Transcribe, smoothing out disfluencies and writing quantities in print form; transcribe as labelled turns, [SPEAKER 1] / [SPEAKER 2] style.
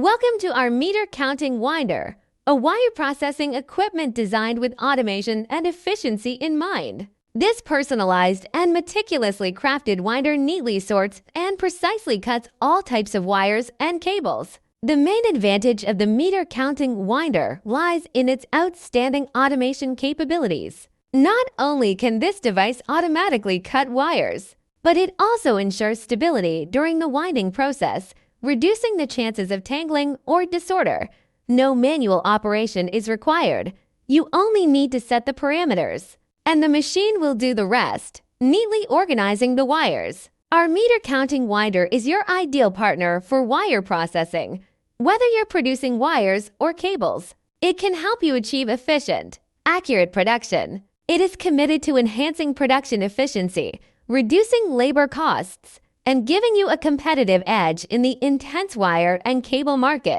[SPEAKER 1] Welcome to our meter counting winder, a wire processing equipment designed with automation and efficiency in mind. This personalized and meticulously crafted winder neatly sorts and precisely cuts all types of wires and cables. The main advantage of the meter counting winder lies in its outstanding automation capabilities. Not only can this device automatically cut wires, but it also ensures stability during the winding process, reducing the chances of tangling or disorder. No manual operation is required. You only need to set the parameters, and the machine will do the rest, neatly organizing the wires. Our meter counting winder is your ideal partner for wire processing. Whether you're producing wires or cables, it can help you achieve efficient, accurate production. It is committed to enhancing production efficiency, reducing labor costs, and giving you a competitive edge in the intense wire and cable market.